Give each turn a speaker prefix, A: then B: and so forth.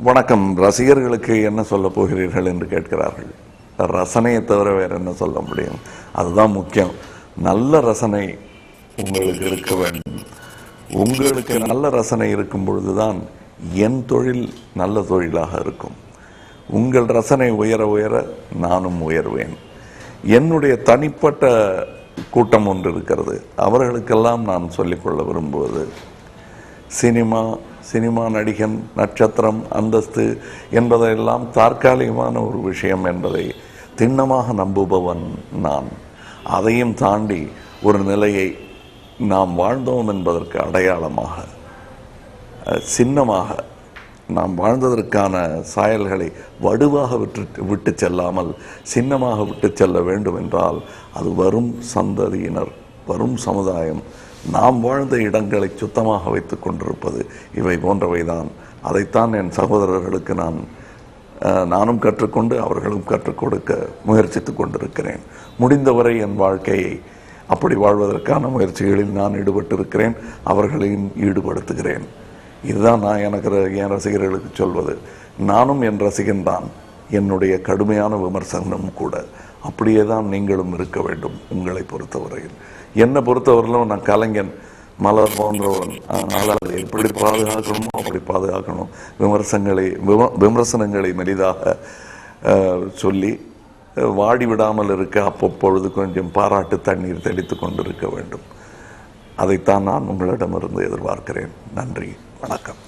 A: வணக்கம். ரசிகர்களுக்கு என்ன சொல்ல போகிறீர்கள் என்று கேட்கிறார்கள். ரசனையை தவிர வேற என்ன சொல்ல முடியும்? அதுதான் முக்கியம். நல்ல ரசனை உங்களுக்கு இருக்க வேண்டும். உங்களுக்கு நல்ல ரசனை இருக்கும் பொழுதுதான் என் தொழில் நல்ல தொழிலாக இருக்கும். உங்கள் ரசனை உயர உயர நானும் உயர்வேன். என்னுடைய தனிப்பட்ட கூட்டம் ஒன்று இருக்கிறது. அவர்களுக்கெல்லாம் நான் சொல்லிக்கொள்ள விரும்புவது, சினிமா நடிகன், நட்சத்திரம், அந்தஸ்து என்பதெல்லாம் தற்காலிகமான ஒரு விஷயம் என்பதை திண்ணமாக நம்புபவன் நான். அதையும் தாண்டி ஒரு நிலையை நாம் வாழ்ந்தோம் என்பதற்கு அடையாளமாக, சின்னமாக, நாம் வாழ்ந்ததற்கான சாயல்களை வடுவாக விட்டு செல்லாமல் சின்னமாக விட்டு செல்ல வேண்டும் என்றால் அது வரும் சந்ததியினர், வரும் சமுதாயம் நாம் வாழ்ந்த இடங்களை சுத்தமாக வைத்துக் கொண்டிருப்பது, இவை போன்றவைதான். அதைத்தான் என் சகோதரர்களுக்கு நானும் கற்றுக்கொண்டு அவர்களும் கற்றுக் கொடுக்க முயற்சித்து கொண்டிருக்கிறேன். முடிந்தவரை என் வாழ்க்கையை அப்படி வாழ்வதற்கான முயற்சிகளில் நான் ஈடுபட்டிருக்கிறேன், அவர்களையும் ஈடுபடுத்துகிறேன். இதுதான் நான் என் ரசிகர்களுக்கு சொல்வது. நானும் என் ரசிகன்தான். என்னுடைய கடுமையான விமர்சனம் கூட. அப்படியே தான் நீங்களும் இருக்க வேண்டும். உங்களை பொறுத்தவரையில், என்னை பொறுத்தவரையிலும் நான் கலைஞன், மலர் போன்றவன். அதனால் அதை எப்படி பாதுகாக்கணுமோ அப்படி பாதுகாக்கணும். விமர்சனங்களை மெலிதாக சொல்லி வாடி விடாமல் இருக்க அப்பப்பொழுது கொஞ்சம் பாராட்டு தண்ணீர் தெளித்து கொண்டிருக்க வேண்டும். அதைத்தான் நான் உங்களிடமிருந்து எதிர்பார்க்கிறேன். நன்றி, வணக்கம்.